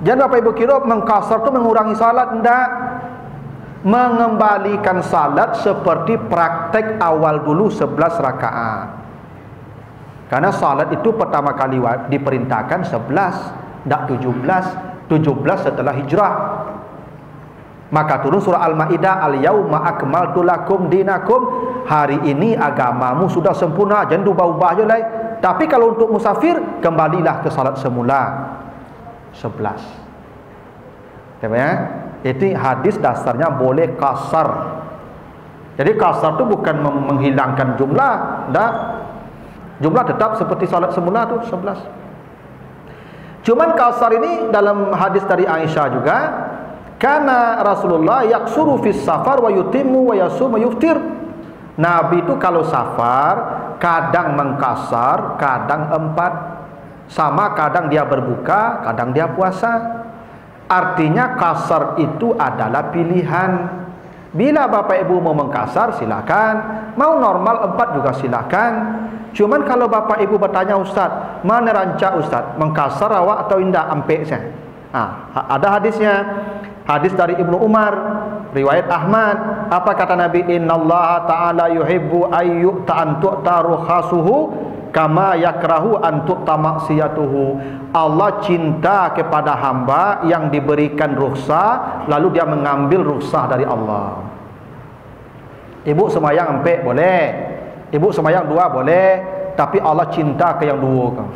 Jangan Bapak Ibu kira mengkasar itu mengurangi salat. Tidak. Mengembalikan salat seperti praktek awal dulu 11 rakaat. Karena salat itu pertama kali diperintahkan 11, tidak 17. 17 setelah hijrah. Maka turun surah Al-Maidah, al-yauma akmaltu lakum dinakum. Hari ini agamamu sudah sempurna, jangan ubah-ubah je lah. Tapi kalau untuk musafir, kembalilah ke salat semula 11. Ya? Itu hadis dasarnya boleh kasar. Jadi kasar itu bukan menghilangkan jumlah, dah. Jumlah tetap seperti salat semula tu 11. Cuman kasar ini dalam hadis dari Aisyah juga, karena Rasulullah yaksuru fis safar wa yutimmu wa yasum wa yuftir. Nabi itu kalau safar kadang mengkasar, kadang 4. Sama kadang dia berbuka, kadang dia puasa. Artinya kasar itu adalah pilihan. Bila Bapak Ibu mau mengkasar silakan, mau normal 4 juga silakan. Cuman kalau Bapak Ibu bertanya, Ustaz, mana rancak Ustaz, mengkasar awak atau indah ampek saya? Ada hadisnya. Hadis dari Ibnu Umar, riwayat Ahmad. Apa kata Nabi? Innallaha ta'ala yuhibbu ayyu'ta an tu'ta rukhasuhu kama yakrahu an tu'ta maksiyatuhu. Allah cinta kepada hamba yang diberikan rukhsah lalu dia mengambil rukhsah dari Allah. Ibu semayang ampek boleh, ibu semayang 2 boleh, tapi Allah cinta ke yang 2 kan.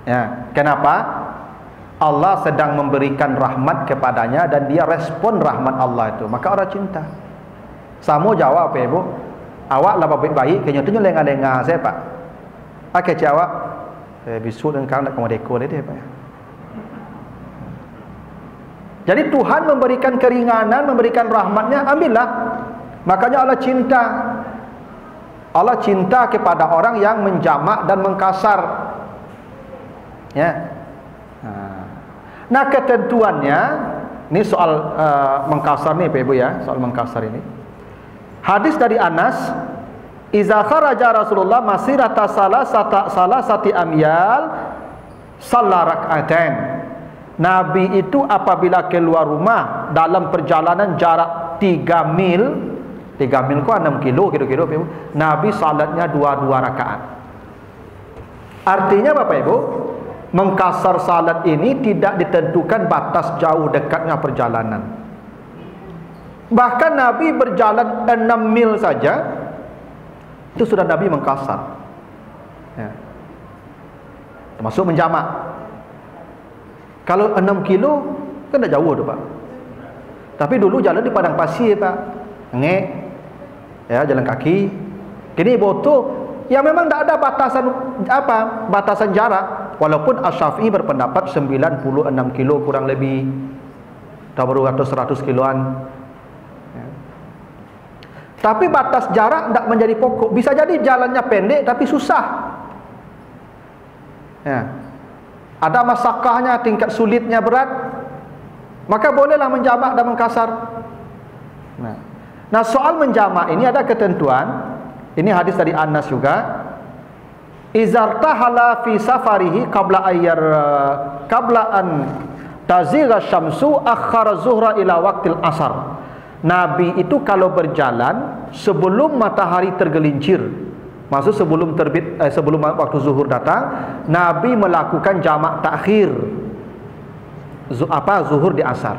Ya, kenapa? Allah sedang memberikan rahmat kepadanya dan dia respon rahmat Allah itu, maka orang cinta. Samo jawab apa ibu? Awak lah baik-baik, kenyataannya lengah-lengah saya pak. Pakai jawab, bisu dan kau nak komodeko dia pak. Jadi Tuhan memberikan keringanan, memberikan rahmatnya, ambillah. Makanya Allah cinta. Allah cinta kepada orang yang menjamak dan mengkasar. Ya. Nah ketentuannya, ini soal mengkasar nih Pak Ibu ya, soal mengkasar ini. Hadis dari Anas, iza kharaja Rasulullah masirata salasati amyal shalla rak'atain. Nabi itu apabila keluar rumah dalam perjalanan jarak 3 mil, 3 mil ku 6 kilo kira-kira Pak Ibu, Nabi salatnya 2 rakaat. Artinya Bapak Ibu, mengkasar salat ini tidak ditentukan batas jauh dekatnya perjalanan. Bahkan Nabi berjalan 6 mil saja, itu sudah Nabi mengkasar. Ya. Termasuk menjamak. Kalau 6 kilo, kan tak jauh tu Pak. Tapi dulu jalan di padang pasir Pak. Ngek. Ya, jalan kaki. Kini boto yang memang tak ada batasan batasan jarak. Walaupun Asy-Syafi'i berpendapat 96 kilo kurang lebih, tak baru 100 kiloan. Ya. Tapi batas jarak tidak menjadi pokok. Bisa jadi jalannya pendek tapi susah. Ya. Ada masakahnya, tingkat sulitnya berat, maka bolehlah menjamak dan mengkasar. Nah soal menjamak ini ada ketentuan. Ini hadis dari Anas juga. Izartahala fi safarihi qabla an tazigha syamsu akhara zuhra ila waqtil asar. Nabi itu kalau berjalan sebelum matahari tergelincir, maksud sebelum terbit sebelum waktu zuhur datang, Nabi melakukan jamak takhir. Zuhur di asar.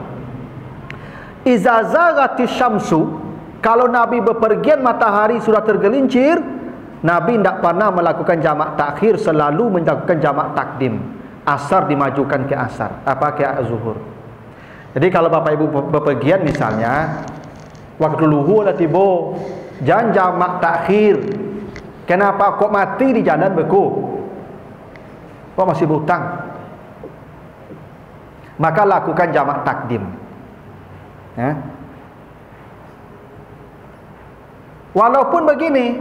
Iza zaghatis syamsu, kalau Nabi bepergian matahari sudah tergelincir, Nabi tidak pernah melakukan jamak takhir, selalu melakukan jamak takdim. Asar dimajukan ke asar, ke zuhur. Jadi kalau Bapak Ibu bepergian misalnya, waktu luhur lah tiba, jangan jamak takhir. Kenapa kok mati di jalan beku? Kok masih berhutang? Maka lakukan jamak takdim. Ya. Walaupun begini,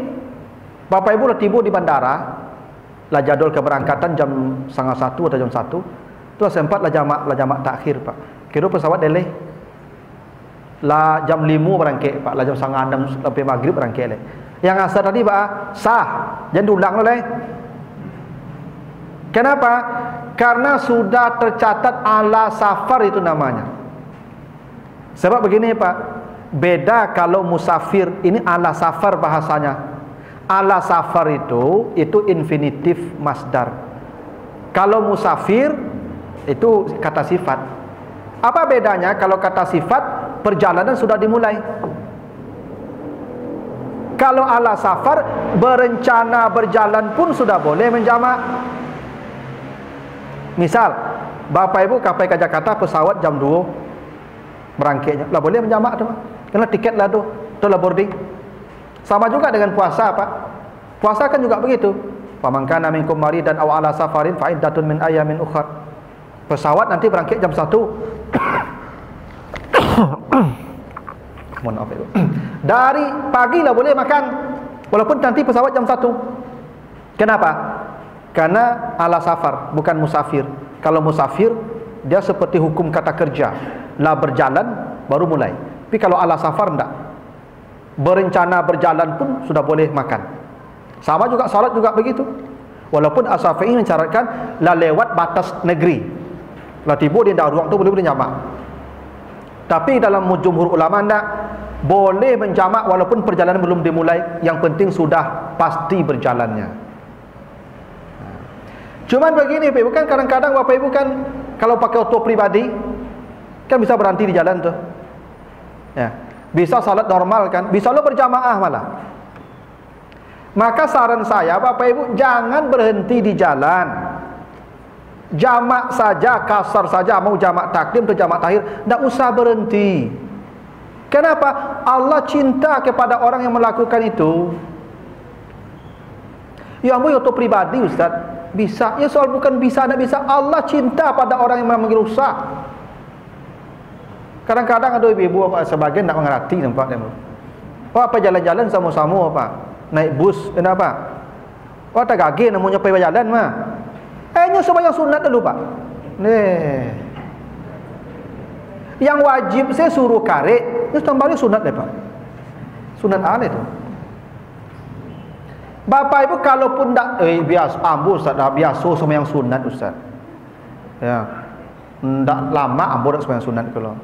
Bapak Ibu dah tiba di bandara, lah jadwal keberangkatan jam 12:30 atau jam 1, tu sempat lah jamak takhir Pak. Kira pesawat delay. Lah jam 5 berangkat Pak, lah jam 5:30 sampai maghrib berangkat leh. Yang asar tadi Pak sah, jangan diulang oleh. Kenapa? Karena sudah tercatat ala safar itu namanya. Sebab begini Pak, beda kalau musafir, ini ala safar bahasanya. Ala safar itu infinitif masdar. Kalau musafir itu kata sifat. Apa bedanya? Kalau kata sifat, perjalanan sudah dimulai. Kalau ala safar, berencana berjalan pun sudah boleh menjamak. Misal, Bapak Ibu sampai ke Jakarta pesawat jam 2 berangkatnya, lah boleh menjamak tu. Kena tiket lah tu, lah boarding. Sama juga dengan puasa Pak. Puasa kan juga begitu. Faman kana minkum maridan aw ala safarin fa iddatun min ayamin ukhra. Pesawat nanti berangkat jam 1. Mohon maaf Ibu. Dari pagi lah boleh makan, walaupun nanti pesawat jam 1. Kenapa? Karena ala safar, bukan musafir. Kalau musafir, dia seperti hukum kata kerja, lah berjalan baru mulai. Tapi kalau ala safar enggak. Berencana berjalan pun sudah boleh makan. Sama juga salat juga begitu. Walaupun As-Syafi'i mencaratkan lah lewat batas negeri, lah tiba di dalam ruang tu boleh jamak. Tapi dalam jumhur ulama enggak boleh menjamak walaupun perjalanan belum dimulai. Yang penting sudah pasti berjalannya. Cuman begini, bukan kadang-kadang Bapak Ibu kan kalau pakai auto pribadi kan bisa berhenti di jalan tuh. Ya, bisa salat normal kan, bisa lo berjamaah malah. Maka saran saya Bapak Ibu jangan berhenti di jalan. Jamak saja, kasar saja, mau jamak takdim atau jamak tahir, enggak usah berhenti. Kenapa? Allah cinta kepada orang yang melakukan itu. Ya ampun, auto pribadi Ustaz. Bisa, ya soal bukan bisa, tidak bisa. Allah cinta pada orang yang merusak. Kadang-kadang ada ibu-ibu sebagian tidak mengerti nampaknya. Apa jalan-jalan sama-sama apa? Naik bus, kenapa? Oh tak gagih namanya pergi jalan mah. Nya sembahyang sunat dulu Pak. Nih. Yang wajib saya suruh karek, itu tambahnya sunat deh Pak. Sunat ala itu. Bapak Ibu kalaupun tak biasa ambu Ustaz, dah biasa sembahyang sunat Ustaz. Ya. Ndak lama ambu dak sembahyang sunat kalau.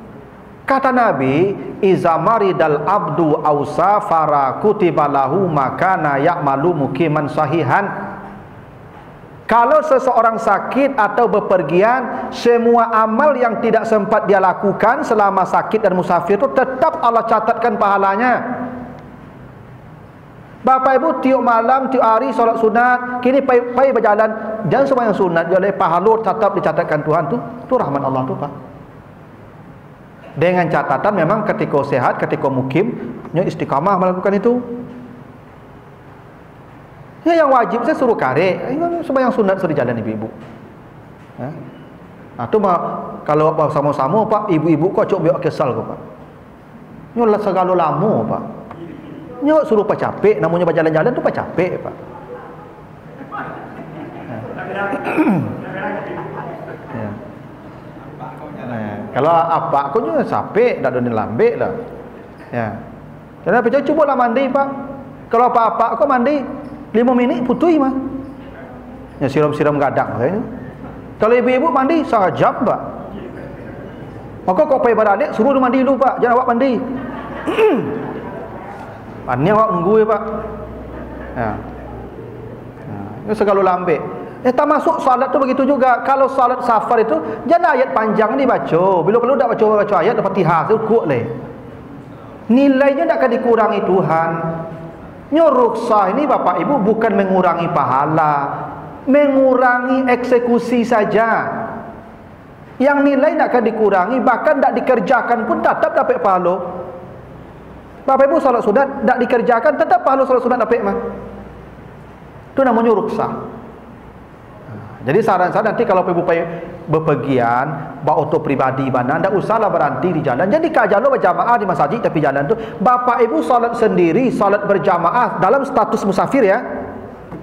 Kata Nabi, iza maridal abdu aw safara kutiba lahu makana ya'malu muqiman sahihan. Kalau seseorang sakit atau bepergian, semua amal yang tidak sempat dia lakukan selama sakit dan musafir itu tetap Allah catatkan pahalanya. Bapak Ibu tiap malam, tiap hari solat sunat, kini pai berjalan, jangan sembahyang sunat, jadi pahala tetap dicatatkan Tuhan tu rahmat Allah tu Pak. Dengan catatan memang ketika sehat, ketika mukim, istiqamah melakukan itu. Ya, yang wajib saya suruh karek, sembahyang sunat suruh jalan ibu-ibu. Ya. Nah, tu kalau sama-sama Pak, ibu-ibu kok cok biak kesal kok Pak. Nyolat segala lama Pak. Nyok suruh Pak capek, namanya berjalan-jalan tu Pak capek Pak. Ya. Kalau apa aku juga capek, dak ada lambe dah. Ya. Jadi apa cuba lah mandi Pak. Kalau apa-apa aku mandi 5 minit putui mah. Ya siram-siram gadang katanya. Kalau ibu-ibu mandi sejam Pak. Maka kau pergi beradik suruh dia mandi dulu Pak, jangan awak mandi. Ini awak nunggu ya Pak. Ya. Ini segala lambe. Tak masuk salat tu begitu juga. Kalau salat safar itu jangan ayat panjang ni baca. Bila perlu tak baca ayat Al-Fatihah cukup leh. Nilainya tak akan dikurangi Tuhan. Nyuruksah ini Bapak Ibu bukan mengurangi pahala, mengurangi eksekusi saja. Yang nilai tak akan dikurangi, bahkan tak dikerjakan pun tetap dapat pahala. Bapak Ibu salat sunat tak dikerjakan tetap pahala salat sunat dapat mah. Itu namanya ruksah. Jadi saran saya nanti kalau ibu berpergian, bawa auto pribadi mana, tidak usahlah berhenti di jalan. Jadi kalau berjamaah di masjid tapi jalan tu, Bapak Ibu salat sendiri, salat berjamaah dalam status musafir ya,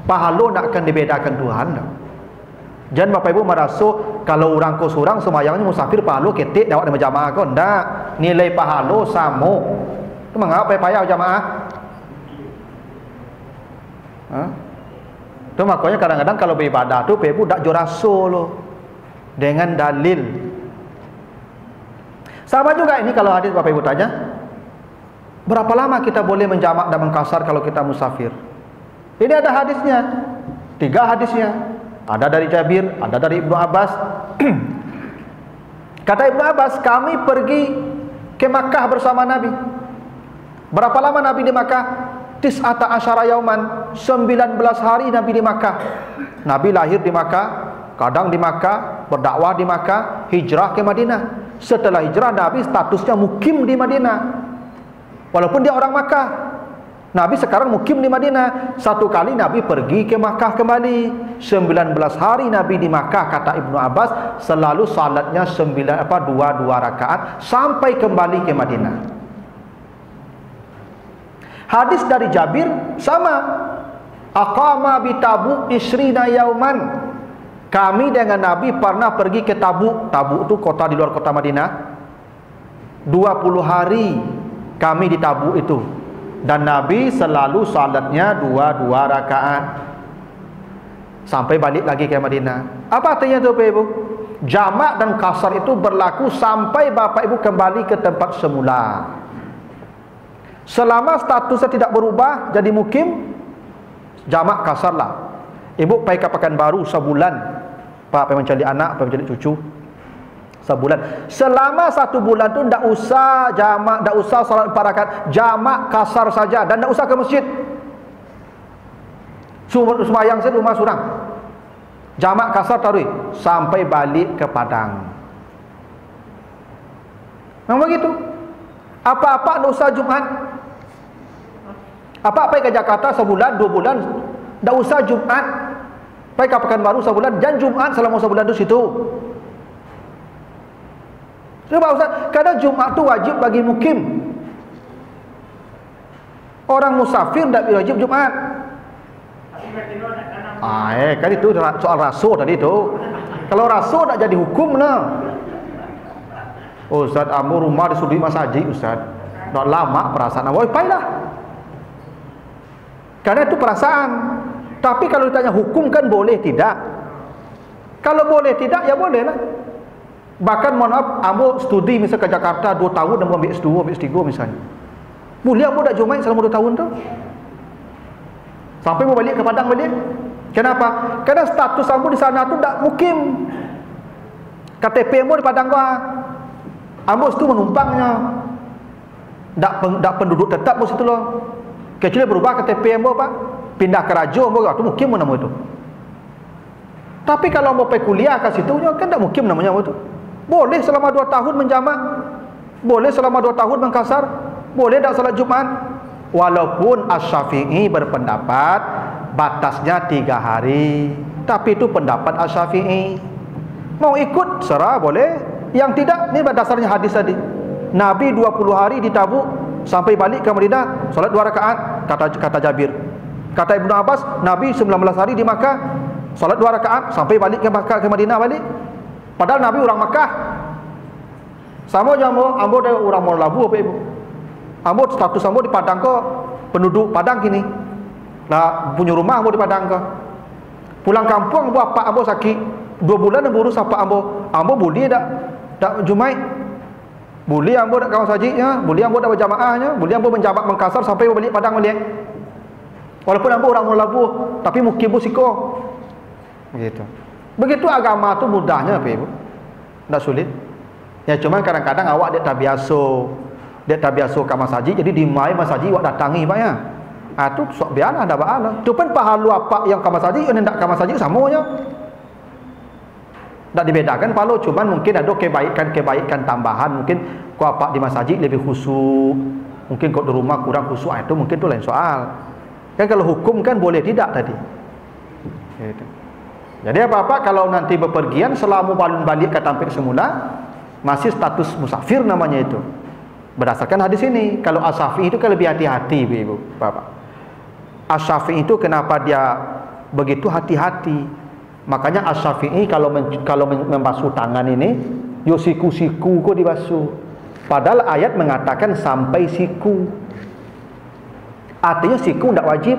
pahala nak akan dibedakan Tuhan. Jangan Bapak Ibu merasa kalau orang ko surang semayangnya musafir pahala ketik dapat berjamaah kau. Tidak, nilai pahala sama. Itu mengapa payah jamaah? Itu makanya kadang-kadang kalau beribadah tu ibu tak juraso lo. dengan dalil. Sama juga ini kalau hadis Bapak Ibu tanya, berapa lama kita boleh menjamak dan mengqasar kalau kita musafir? Ini ada hadisnya, 3 hadisnya. Ada dari Jabir, ada dari Ibnu Abbas. Kata Ibnu Abbas, kami pergi ke Makkah bersama Nabi. Berapa lama Nabi di Makkah? 19 yauman, 19 hari Nabi di Makkah. Nabi lahir di Makkah, kadang di Makkah, berdakwah di Makkah, hijrah ke Madinah. Setelah hijrah Nabi statusnya mukim di Madinah. Walaupun dia orang Makkah, Nabi sekarang mukim di Madinah. Satu kali Nabi pergi ke Makkah kembali. 19 hari Nabi di Makkah, kata Ibnu Abbas, selalu salatnya 2 rakaat sampai kembali ke Madinah. Hadis dari Jabir sama. Aqama bi Tabuk isrina yauman. Kami dengan Nabi pernah pergi ke Tabuk. Tabuk itu kota di luar kota Madinah. 20 hari kami di Tabuk itu. Dan Nabi selalu salatnya 2 rakaat sampai balik lagi ke Madinah. Apa artinya itu Bapak Ibu? Jamak dan qasar itu berlaku sampai Bapak Ibu kembali ke tempat semula. Selama statusnya tidak berubah jadi mukim, jamak qasar lah. Ibu pergi ke Pekanbaru sebulan, Pak pergi mencari anak, pergi mencari cucu, sebulan. Selama 1 bulan tu tidak usah jamak, tidak usah salat 4 rakaat, jamak qasar saja dan tidak usah ke masjid. Sembahyang saja rumah surang. Jamak qasar taruh sampai balik ke Padang. Memang begitu. Apa-apa tidak usah Jumat. Apa-apa ke Jakarta sebulan, 2 bulan, tidak usah Jumat. Pergi ke Pekanbaru sebulan dan Jumat selama sebulan itu situ. Coba Ustaz, kadang Jumat itu wajib bagi mukim. Orang musafir tidak wajib Jumat. Kan itu soal rasul tadi itu. Kalau rasul tak jadi hukum lah. Ustaz, ambo rumah di sudut masjid Ustaz. Tak lama perasaan ambo, payah. Karena itu perasaan. Tapi kalau ditanya hukum kan boleh tidak? Kalau boleh tidak ya boleh lah. Bahkan mohon maaf, ambo studi misal ke Jakarta 2 tahun, ambo ambil S2, ambil S3 misalnya. Boleh ambo tak Jumaat selama 2 tahun tu. Sampai mau balik ke Padang balik. Kenapa? Karena status ambo di sana tu tak mukim. KTP ambo di Padang gua. Ambo situ menumpangnya. Tak penduduk tetap ambo situ loh. Kecuali berubah KTP ambo Pak, pindah ke Rajo ambo tu mukim nama itu. Tapi kalau ambo pergi kuliah ke situ kan tak mukim namanya ambo tu. Boleh selama 2 tahun menjamak, boleh selama 2 tahun mengqasar, boleh tak salat Jumat. Walaupun Asy-Syafi'i berpendapat batasnya 3 hari. Tapi itu pendapat Asy-Syafi'i. Mau ikut serah boleh. Yang tidak, ini dasarnya hadis tadi. Nabi 20 hari di Tabuk sampai balik ke Madinah salat 2 rakaat, kata Jabir. Kata Ibnu Abbas, Nabi 19 hari di Makkah salat 2 rakaat sampai balik ke Makkah, ke Madinah balik. Padahal Nabi orang Makkah. Sama je ambo dah orang Mor Labu apa Ibu. Ambo status ambo di Padang kok, penduduk Padang kini. Lah punya rumah ambo di Padang kok. Pulang kampung ambo apa ambo sakit. 2 bulan ambo urus apa ambo. Ambo boleh tak Jumaat. Boleh ambo dak kawan sajiknya, boleh ambo dak berjamaahnya, boleh ambo menjabat mengqasar sampai balik Padang balik. Walaupun ambo orang Mor Labu, tapi mukim siko. Begitu. Begitu agama tu mudahnya apa Ibu? Tak sulit. Ya cuma kadang-kadang awak dia tak biasa ke masjid, jadi di mai masjid awak datangi Pak ya. Tu sok biarlah dah baalah. Tu pun pahala apa yang ke masjid dan tak ke masjid samanya. Tak dibedakan pahala, cuman mungkin ada kebaikan tambahan, mungkin kau apa di masjid lebih khusyuk, mungkin kau di rumah kurang khusyuk, itu mungkin tu lain soal. Kan kalau hukum kan boleh tidak tadi. Gitu. Jadi apa-apa kalau nanti bepergian selama balik ke tempat semula masih status musafir namanya itu. Berdasarkan hadis ini, kalau Asy-Syafi'i itu kan lebih hati-hati Ibu, Bapak. Asy-Syafi'i itu kenapa dia begitu hati-hati? Makanya Asy-Syafi'i kalau membasuh tangan ini, yo siku-siku kok dibasuh. Padahal ayat mengatakan sampai siku. Artinya siku tidak wajib.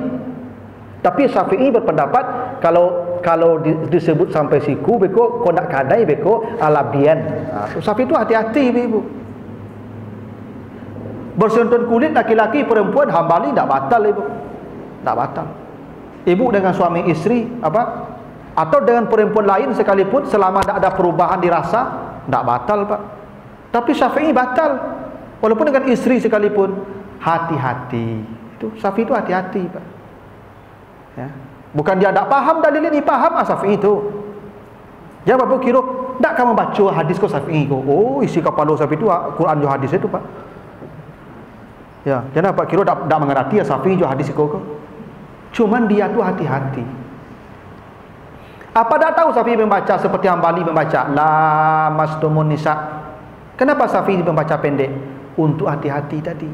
Tapi Syafi'i berpendapat kalau kalau disebut sampai siku beko kau nak kadai beko alabian. Syafi'i itu hati-hati ibu. Bersentuhan kulit laki-laki perempuan Hambali tak batal ibu. Tak batal. Ibu dengan suami isteri apa? Atau dengan perempuan lain sekalipun selama tak ada perubahan dirasa tak batal pak. Tapi Syafi'i batal. Walaupun dengan isteri sekalipun hati-hati. Itu Syafi'i itu hati-hati pak. Ya. Bukan dia tak faham dalil ini, faham Syafi'i itu. Dia apa kira tak kamu baca hadis ko Syafi'i ko. Oh, isi kepala Syafi'i itu Quran jo hadis itu pak. Ya, jangan pak kira tak mengerti ya Syafi'i jo hadis ko. Cuman dia tu hati-hati. Apa tak tahu Syafi'i membaca seperti Hambali membaca la mastumun nisa. Kenapa Syafi'i membaca pendek? Untuk hati-hati tadi.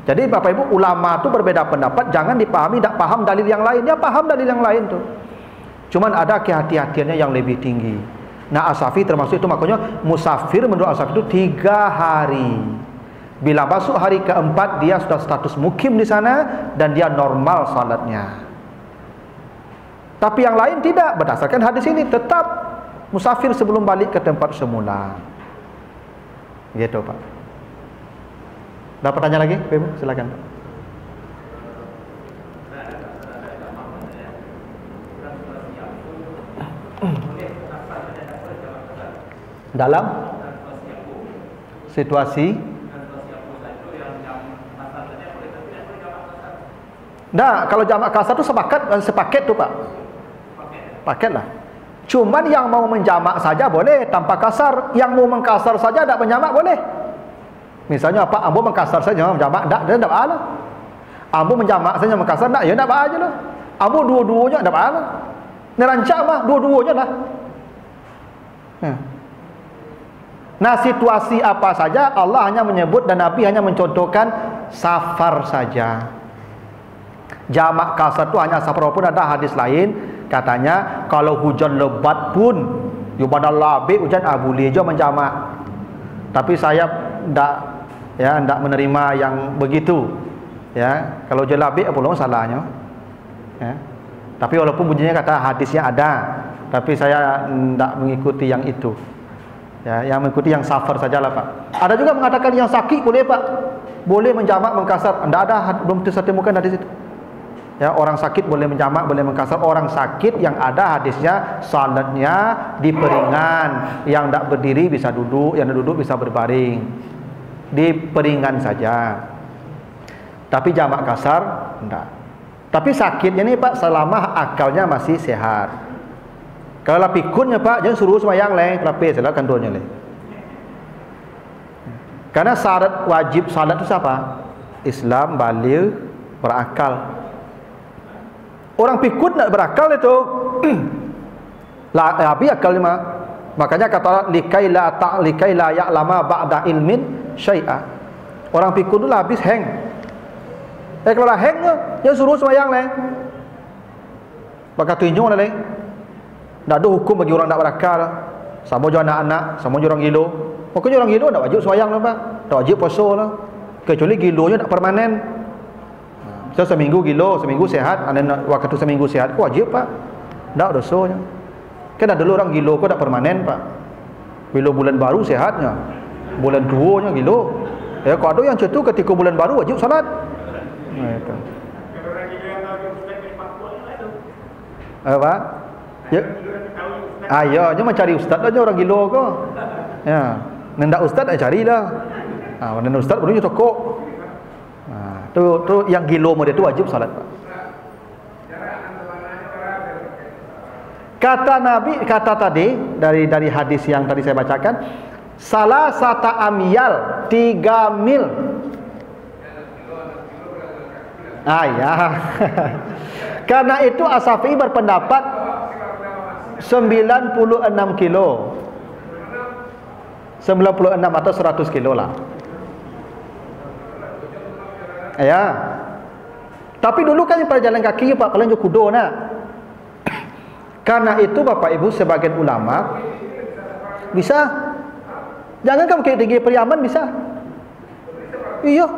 Jadi Bapak Ibu, ulama tu berbeda pendapat, jangan dipahami tak paham dalil yang lain. Dia paham dalil yang lain tu. Cuman ada kehati-hatiannya yang lebih tinggi. Nah, As-Syafi'i termasuk itu, makanya musafir menurut As-Syafi'i itu 3 hari. Bila masuk hari keempat dia sudah status mukim di sana dan dia normal salatnya. Tapi yang lain tidak, berdasarkan hadis ini tetap musafir sebelum balik ke tempat semula. Gitu Pak. Ada pertanyaan lagi? Silakan Pak. Dalam situasi nah, kalau jamak kasar itu sepaket tu Pak. Paket lah. Cuman yang mau menjamak saja boleh tanpa kasar, yang mau mengkasar saja tak menjamak boleh. Misalnya apa? Ambo mengkasar saja menjamak tak, dia tak apa. Ambo menjamak saja mengkasar tak, ya tak apa aja lah. Ambo dua-duanya tak apa. Nerancak mah dua-duanya lah. Nah, situasi apa saja Allah hanya menyebut dan Nabi hanya mencontohkan safar saja. Jamak kasar itu hanya safar, walaupun ada hadis lain katanya kalau hujan lebat pun yubadal labik hujan boleh je menjamak. Tapi saya ndak menerima yang begitu. Ya, kalau hujan labik apa belum salahnya. Ya. Tapi walaupun bunyinya kata hadisnya ada, tapi saya ndak mengikuti yang itu. Ya, yang mengikuti yang safar sajalah Pak. Ada juga mengatakan yang sakit boleh Pak. Boleh menjamak mengkasar. Ndak ada, belum tertemukan hadis itu. Ya, orang sakit boleh menjamak, boleh mengkasar. Orang sakit yang ada hadisnya salatnya di peringan, yang tak berdiri bisa duduk, yang duduk bisa berbaring. Di peringan saja. Tapi jamak kasar enggak. Tapi sakitnya nih Pak selama akalnya masih sehat. Kalau lah pikunnya Pak, jangan suruh sembahyang leh, lapis lah kandunnya leh. Karena syarat wajib salat itu siapa? Islam, baligh, berakal. Orang pikun nak berakal itu habis akalnya mah. Makanya kata likai la ya'lama ba'da ilmin syai'a. Orang pikun tu lah habis hang. Kalau lah hang dia suruh sembahyang leh. Maka tunjuk leh. Tak ada hukum bagi orang tak berakal. Sama je anak-anak, sama je orang gilo. Pokoknya orang gilo tak wajib sembahyang lah Pak. Tak wajib puasa lah. Kecuali gilonya tak permanen. So, seminggu gilo, seminggu sehat, waktu seminggu sehat, wajib Pak. Tak dosanya. Kan ada dulu orang gilo kok tak permanen Pak. Bila bulan baru sehatnya, bulan 2-nya gilo. Ya, kalau ada yang cetu ketika bulan baru wajib salat. Nah, itu. Apa? Ya. Ayo, je mencari ustaz aja orang gilo kok. Ya, nendak ustaz dah carilah. Mana ustaz baru toko. Tu yang gilo model tu wajib salat Pak. Kata Nabi, kata tadi dari hadis yang tadi saya bacakan, salah sata amyal 3 mil. Ya. Karena itu As-Syafi'i berpendapat 96 kilo. 96 atau 100 kilo lah. Ya. Tapi dulu kan pada jalan kaki Pak, kalian juga kudo nak. Karena itu Bapak Ibu sebagian ulama bisa. Jangan kamu kayak tinggi Periaman bisa. Iya.